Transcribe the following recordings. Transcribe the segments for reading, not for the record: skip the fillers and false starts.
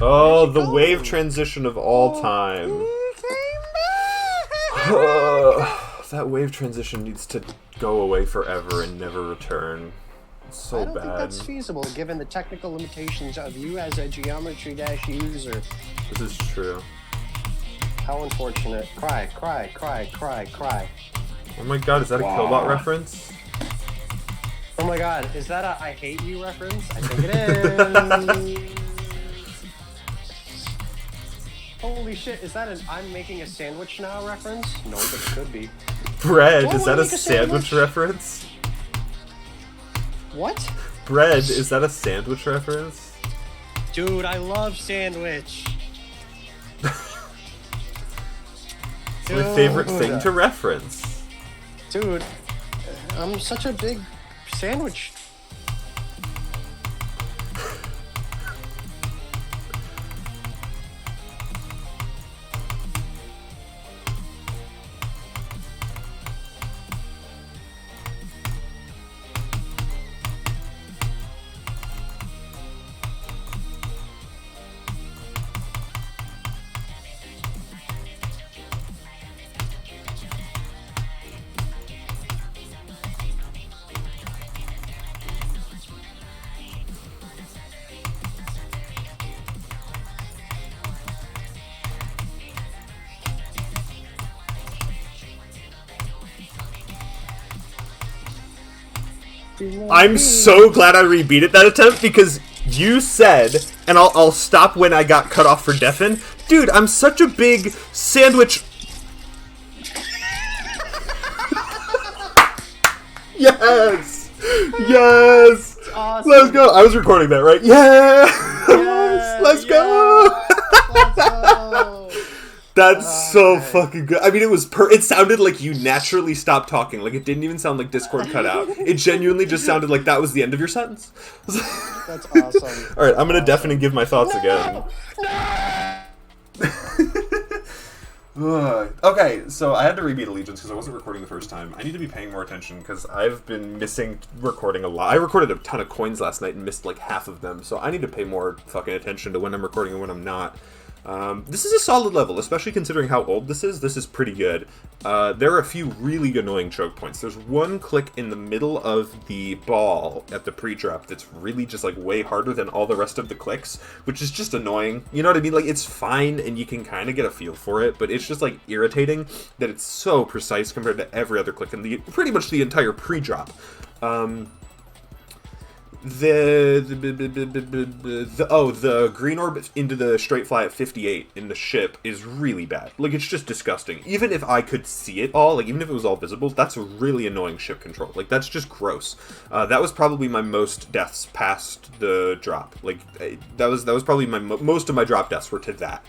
Oh, the wave transition of all time. That wave transition needs to go away forever and never return. It's so I don't bad. think that's feasible, given the technical limitations of you as a Geometry Dash user. This is true. How unfortunate. Cry, cry, cry, cry, cry. Oh my god, is that a Killbot reference? Oh my god, is that a I hate you reference? I think it is. Holy shit, is that an I'm making a sandwich now reference? No, but it could be. Bread, Oh, is that I a make a sandwich sandwich? reference? What? Bread, is that a sandwich reference? Dude, I love sandwich. It's my favorite thing to reference. Dude, I'm such a big sandwich. I'm so glad I rebeat it that attempt because you said, and I'll stop when I got cut off for deafen. Dude, I'm such a big sandwich. Yes! Yes! Awesome. Let's go! I was recording that, right? Yeah! Let's go! Let's go! That's so fucking good. I mean, it sounded like you naturally stopped talking. Like, it didn't even sound like Discord cut out. It genuinely just sounded like that was the end of your sentence. That's awesome. Alright, I'm gonna deafen and give my thoughts again. Okay, so I had to rebeat Allegiance because I wasn't recording the first time. I need to be paying more attention because I've been missing recording a lot. I recorded a ton of coins last night and missed like half of them, so I need to pay more fucking attention to when I'm recording and when I'm not. This is a solid level, especially considering how old this is. This is pretty good. There are a few really annoying choke points. There's one click in the middle of the ball at the pre-drop that's really just like way harder than all the rest of the clicks, which is just annoying. You know what I mean? Like, it's fine and you can kind of get a feel for it, but it's just like irritating that it's so precise compared to every other click in pretty much the entire pre-drop. The green orb into the straight fly at 58 in the ship is really bad. Like, it's just disgusting. Even if I could see it all, like, even if it was all visible, that's a really annoying ship control. Like, that's just gross. That was probably my most deaths past the drop. Like, that was probably most of my drop deaths were to that.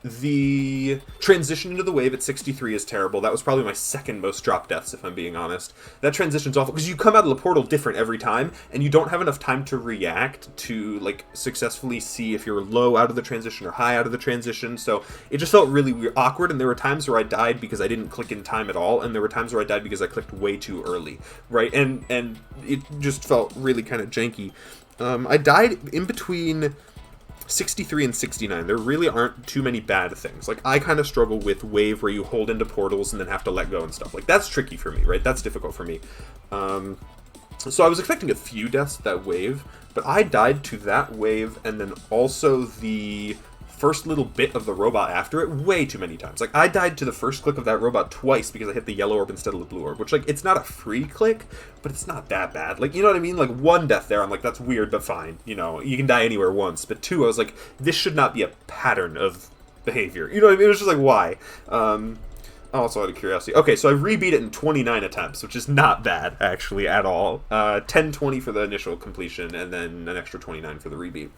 The transition into the wave at 63 is terrible. That was probably my second most drop deaths, if I'm being honest. That transition's awful, because you come out of the portal different every time, and you don't have enough time to react to, like, successfully see if you're low out of the transition or high out of the transition, so it just felt really weird, awkward, and there were times where I died because I didn't click in time at all, and there were times where I died because I clicked way too early, right? And it just felt really kind of janky. I died in between 63 and 69. There really aren't too many bad things. Like, I kind of struggle with wave where you hold into portals and then have to let go and stuff. Like, that's tricky for me, right? That's difficult for me. So I was expecting a few deaths that wave, but I died to that wave and then also the first little bit of the robot after it way too many times. Like, I died to the first click of that robot twice because I hit the yellow orb instead of the blue orb, which, like, it's not a free click, but it's not that bad. Like, you know what I mean? Like, one death there, I'm like, that's weird, but fine. You know, you can die anywhere once. But two, I was like, this should not be a pattern of behavior. You know what I mean? It was just like, why? Also out of curiosity. Okay, so I rebeat it in 29 attempts, which is not bad, actually, at all. 10-20 for the initial completion, and then an extra 29 for the rebeat.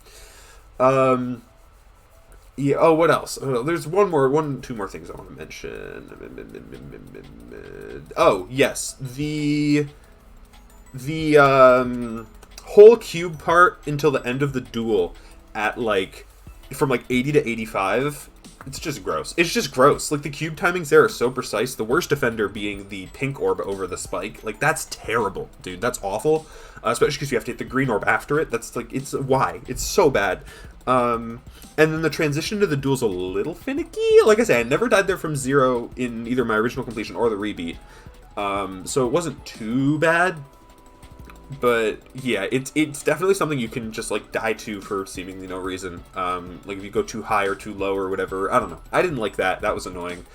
Yeah, oh, what else? Oh, there's two more things I want to mention. Oh, yes. The whole cube part until the end of the duel at, like, from, like, 80 to 85, It's just gross. It's just gross. Like, the cube timings there are so precise. The worst offender being the pink orb over the spike. Like, that's terrible, dude. That's awful. Especially because you have to hit the green orb after it. That's, like, it's... Why? It's so bad. And then the transition to the duel's a little finicky. Like I said, I never died there from 0 in either my original completion or the rebeat. So it wasn't too bad. But yeah, it's definitely something you can just like die to for seemingly no reason. Like if you go too high or too low or whatever. I don't know. I didn't like that. That was annoying.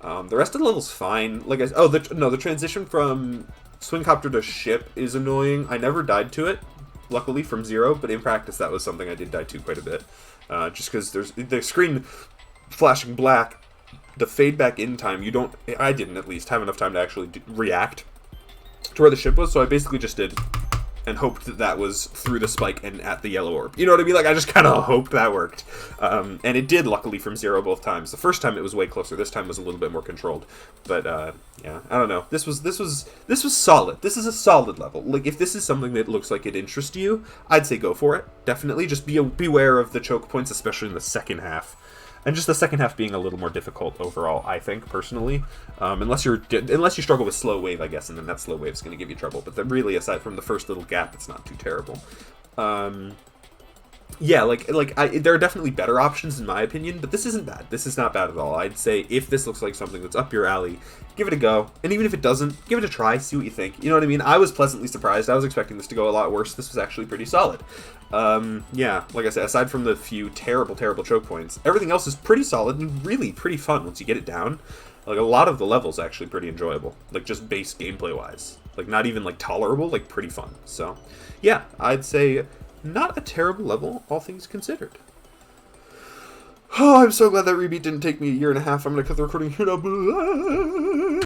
The rest of the level's fine. Like the transition from swingcopter to ship is annoying. I never died to it, luckily from 0. But in practice, that was something I did die to quite a bit. Just because there's the screen flashing black, the fade back in time. I didn't at least have enough time to actually react to where the ship was, so I basically just did and hoped that that was through the spike and at the yellow orb. You know what I mean? Like, I just kind of hoped that worked. And it did, luckily, from 0 both times. The first time it was way closer. This time was a little bit more controlled. But, yeah, I don't know. This was solid. This is a solid level. Like, if this is something that looks like it interests you, I'd say go for it. Definitely. Just beware of the choke points, especially in the second half. And just the second half being a little more difficult overall, I think, personally. Unless you struggle with slow wave, I guess, and then that slow wave is going to give you trouble. But really, aside from the first little gap, it's not too terrible. Yeah, there are definitely better options in my opinion, but this isn't bad. This is not bad at all. I'd say if this looks like something that's up your alley, give it a go. And even if it doesn't, give it a try, see what you think. You know what I mean? I was pleasantly surprised. I was expecting this to go a lot worse. This was actually pretty solid. Yeah, like I said, aside from the few terrible choke points, everything else is pretty solid and really pretty fun once you get it down. Like, a lot of the levels actually pretty enjoyable. Like, just base gameplay-wise. Like, not even, like, tolerable, like, pretty fun. So, yeah, I'd say not a terrible level, all things considered. Oh, I'm so glad that rebeat didn't take me a year and a half. I'm gonna cut the recording here now.